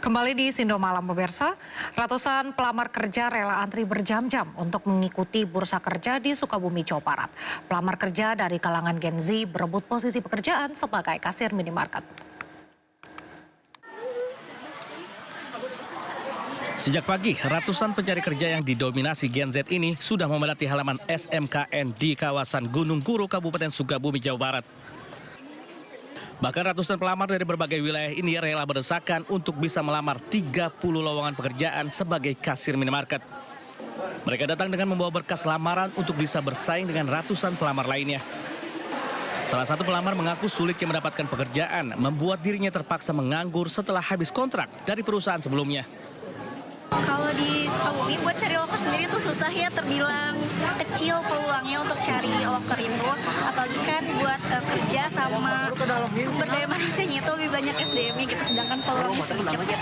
Kembali di Sindo Malam pemirsa, ratusan pelamar kerja rela antri berjam-jam untuk mengikuti bursa kerja di Sukabumi, Jawa Barat. Pelamar kerja dari kalangan Gen Z berebut posisi pekerjaan sebagai kasir minimarket. Sejak pagi, ratusan pencari kerja yang didominasi Gen Z ini sudah memadati halaman SMKN di kawasan Gunung Guru, Kabupaten Sukabumi, Jawa Barat. Bahkan ratusan pelamar dari berbagai wilayah ini rela berdesakan untuk bisa melamar 30 lowongan pekerjaan sebagai kasir minimarket. Mereka datang dengan membawa berkas lamaran untuk bisa bersaing dengan ratusan pelamar lainnya. Salah satu pelamar mengaku sulitnya mendapatkan pekerjaan, membuat dirinya terpaksa menganggur setelah habis kontrak dari perusahaan sebelumnya. Kalau di Sukabumi buat cari loker sendiri tuh susah ya, terbilang kecil peluangnya untuk cari loker itu. Apalagi kan buat kerja sama sumber daya manusianya itu lebih banyak SDM-nya gitu, sedangkan peluangnya sedikit.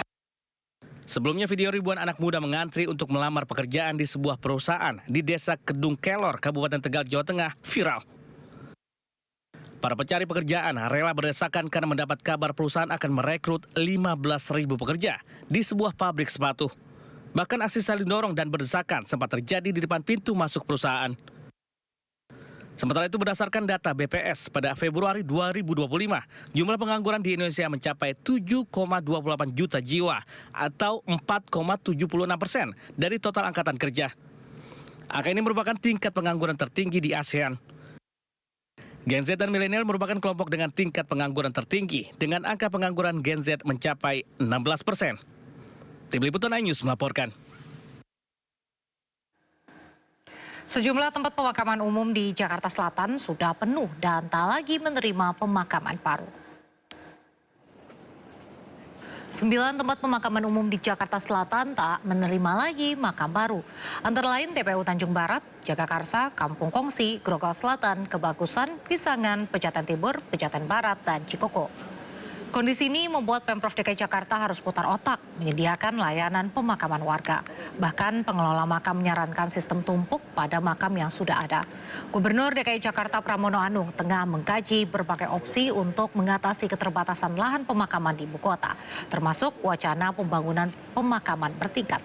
Sebelumnya video ribuan anak muda mengantri untuk melamar pekerjaan di sebuah perusahaan di Desa Kedung Kelor, Kabupaten Tegal, Jawa Tengah, viral. Para pencari pekerjaan rela berdesakan karena mendapat kabar perusahaan akan merekrut 15.000 pekerja di sebuah pabrik sepatu. Bahkan aksi saling dorong dan berdesakan sempat terjadi di depan pintu masuk perusahaan. Sementara itu berdasarkan data BPS pada Februari 2025, jumlah pengangguran di Indonesia mencapai 7,28 juta jiwa atau 4,76% dari total angkatan kerja. Angka ini merupakan tingkat pengangguran tertinggi di ASEAN. Gen Z dan milenial merupakan kelompok dengan tingkat pengangguran tertinggi dengan angka pengangguran Gen Z mencapai 16%. Tim Liputan iNews melaporkan. Sejumlah tempat pemakaman umum di Jakarta Selatan sudah penuh dan tak lagi menerima pemakaman baru. 9 tempat pemakaman umum di Jakarta Selatan tak menerima lagi makam baru. Antara lain TPU Tanjung Barat, Jagakarsa, Kampung Kongsi, Grogol Selatan, Kebagusan, Pisangan, Pejaten Timur, Pejaten Barat, dan Cikoko. Kondisi ini membuat Pemprov DKI Jakarta harus putar otak menyediakan layanan pemakaman warga. Bahkan pengelola makam menyarankan sistem tumpuk pada makam yang sudah ada. Gubernur DKI Jakarta Pramono Anung tengah mengkaji berbagai opsi untuk mengatasi keterbatasan lahan pemakaman di ibu kota, termasuk wacana pembangunan pemakaman bertingkat.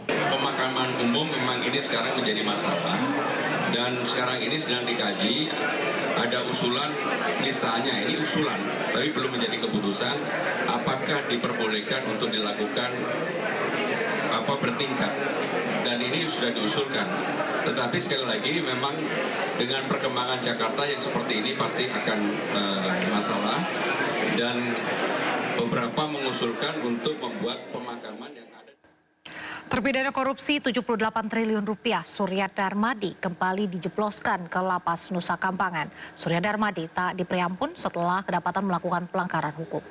Pemakaman umum memang ini sekarang menjadi masalah dan sekarang ini sedang dikaji. Ada usulan, misalnya ini usulan, tapi belum menjadi keputusan, apakah diperbolehkan untuk dilakukan bertingkat, dan ini sudah diusulkan. Tetapi sekali lagi memang dengan perkembangan Jakarta yang seperti ini pasti akan masalah, dan beberapa mengusulkan untuk membuat pemakaman yang ada. Terpidana korupsi 78 triliun rupiah Surya Darmadi kembali dijebloskan ke lapas Nusa Kambangan. Surya Darmadi tak diberi ampun setelah kedapatan melakukan pelanggaran hukum.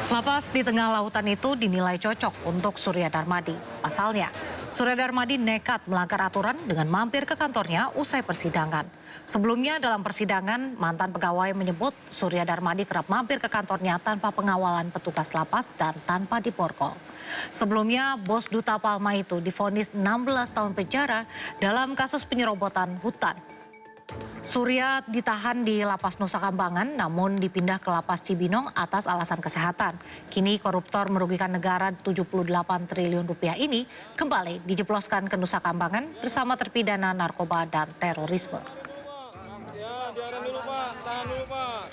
Lapas di tengah lautan itu dinilai cocok untuk Surya Darmadi. Pasalnya, Surya Darmadi nekat melanggar aturan dengan mampir ke kantornya usai persidangan. Sebelumnya dalam persidangan, mantan pegawai menyebut Surya Darmadi kerap mampir ke kantornya tanpa pengawalan petugas lapas dan tanpa diborgol. Sebelumnya, bos Duta Palma itu divonis 16 tahun penjara dalam kasus penyerobotan hutan. Surya ditahan di lapas Nusa Kambangan namun dipindah ke lapas Cibinong atas alasan kesehatan. Kini koruptor merugikan negara 78 triliun rupiah ini kembali dijebloskan ke Nusa Kambangan bersama terpidana narkoba dan terorisme. Ya, biarin dulu Pak, tahan dulu Pak.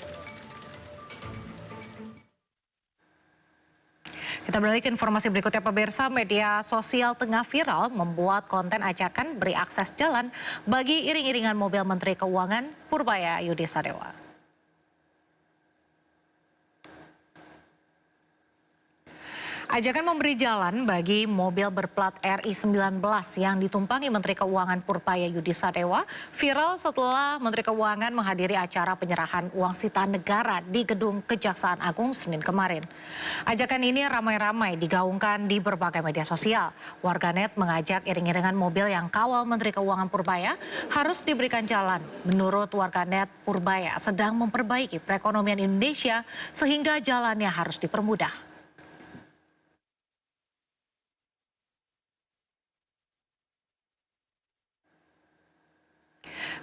Kita beralih ke informasi berikutnya pemirsa, media sosial tengah viral membuat konten ajakan beri akses jalan bagi iring-iringan mobil Menteri Keuangan Purbaya Yudi Sadewa. Ajakan memberi jalan bagi mobil berplat RI19 yang ditumpangi Menteri Keuangan Purbaya Yudi Sadewa viral setelah Menteri Keuangan menghadiri acara penyerahan uang sitaan negara di Gedung Kejaksaan Agung Senin kemarin. Ajakan ini ramai-ramai digaungkan di berbagai media sosial. Warganet mengajak iring-iringan mobil yang kawal Menteri Keuangan Purbaya harus diberikan jalan. Menurut warganet, Purbaya sedang memperbaiki perekonomian Indonesia sehingga jalannya harus dipermudah.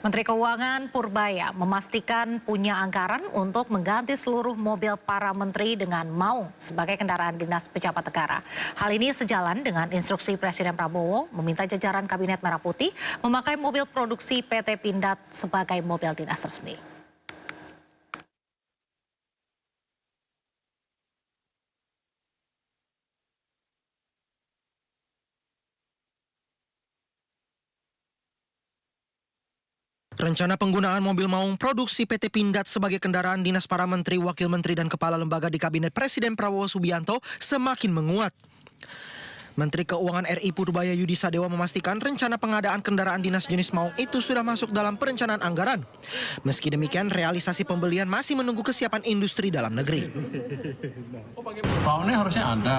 Menteri Keuangan Purbaya memastikan punya anggaran untuk mengganti seluruh mobil para menteri dengan maung sebagai kendaraan dinas pejabat negara. Hal ini sejalan dengan instruksi Presiden Prabowo meminta jajaran Kabinet Merah Putih memakai mobil produksi PT Pindad sebagai mobil dinas resmi. Rencana penggunaan mobil maung produksi PT Pindad sebagai kendaraan dinas para menteri, wakil menteri, dan kepala lembaga di Kabinet Presiden Prabowo Subianto semakin menguat. Menteri Keuangan RI Purbaya Yudi Sadewa memastikan rencana pengadaan kendaraan dinas jenis maung itu sudah masuk dalam perencanaan anggaran. Meski demikian, realisasi pembelian masih menunggu kesiapan industri dalam negeri. Tahun ini harusnya ada,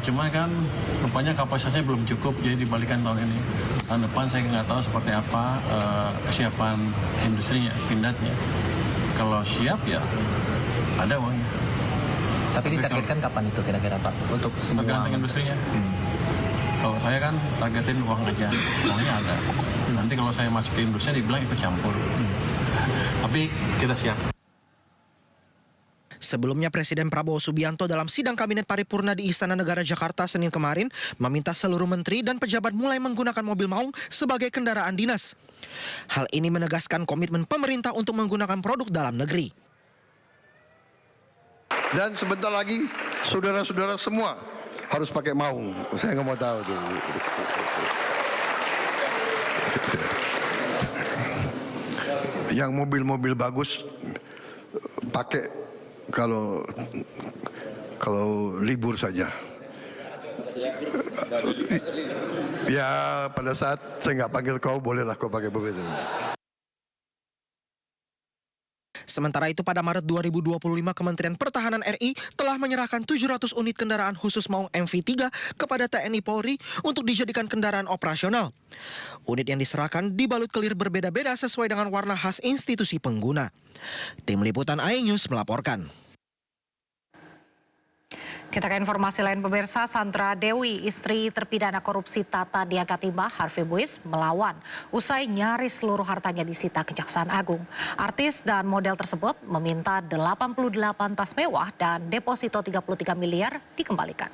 cuman kan rupanya kapasitasnya belum cukup, jadi dibalikan tahun ini. Tahun depan saya nggak tahu seperti apa kesiapan industrinya, Pindadnya. Kalau siap ya ada uangnya. Tapi ditargetkan kapan itu kira-kira Pak? Untuk semua tergantung industrinya. Kalau saya kan targetin uang aja, uangnya ada. Nanti kalau saya masuk ke industri dibilang ikut campur. Tapi kita siap. Sebelumnya Presiden Prabowo Subianto dalam sidang Kabinet Paripurna di Istana Negara Jakarta Senin kemarin meminta seluruh menteri dan pejabat mulai menggunakan mobil maung sebagai kendaraan dinas. Hal ini menegaskan komitmen pemerintah untuk menggunakan produk dalam negeri. Dan sebentar lagi saudara-saudara semua harus pakai maung. Saya nggak mau tahu tuh. Yang mobil-mobil bagus pakai kalau libur saja. Ya pada saat saya nggak panggil kau, bolehlah kau pakai mobil itu. Sementara itu pada Maret 2025 Kementerian Pertahanan RI telah menyerahkan 700 unit kendaraan khusus maung MV3 kepada TNI Polri untuk dijadikan kendaraan operasional. Unit yang diserahkan dibalut kelir berbeda-beda sesuai dengan warna khas institusi pengguna. Tim Liputan iNews melaporkan. Kita ke informasi lain pemirsa, Sandra Dewi, istri terpidana korupsi Tata Niaga Timah Harvey Muiz melawan usai nyaris seluruh hartanya disita Kejaksaan Agung. Artis dan model tersebut meminta 88 tas mewah dan deposito 33 miliar dikembalikan.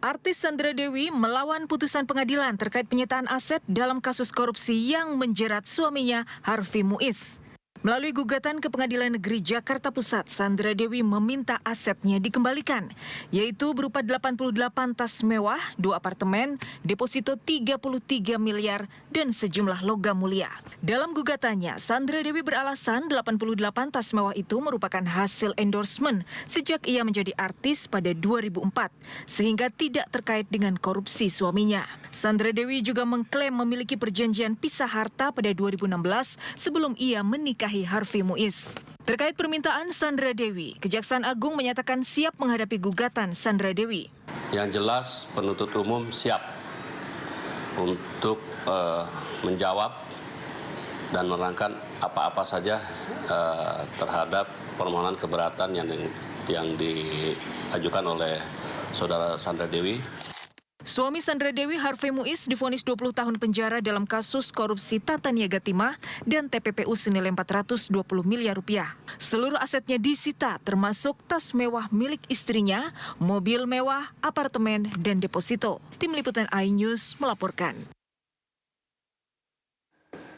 Artis Sandra Dewi melawan putusan pengadilan terkait penyitaan aset dalam kasus korupsi yang menjerat suaminya Harvey Muiz. Melalui gugatan ke Pengadilan Negeri Jakarta Pusat, Sandra Dewi meminta asetnya dikembalikan, yaitu berupa 88 tas mewah, 2 apartemen, deposito 33 miliar, dan sejumlah logam mulia. Dalam gugatannya, Sandra Dewi beralasan 88 tas mewah itu merupakan hasil endorsement sejak ia menjadi artis pada 2004, sehingga tidak terkait dengan korupsi suaminya. Sandra Dewi juga mengklaim memiliki perjanjian pisah harta pada 2016 sebelum ia menikah Harvey Muiz. Terkait permintaan Sandra Dewi, Kejaksaan Agung menyatakan siap menghadapi gugatan Sandra Dewi. Yang jelas penuntut umum siap untuk menjawab dan menerangkan apa-apa saja terhadap permohonan keberatan yang diajukan oleh saudara Sandra Dewi. Suami Sandra Dewi, Harvey Muiz, divonis 20 tahun penjara dalam kasus korupsi Tata Niaga Timah dan TPPU senilai 420 miliar rupiah. Seluruh asetnya disita termasuk tas mewah milik istrinya, mobil mewah, apartemen, dan deposito. Tim Liputan iNews melaporkan.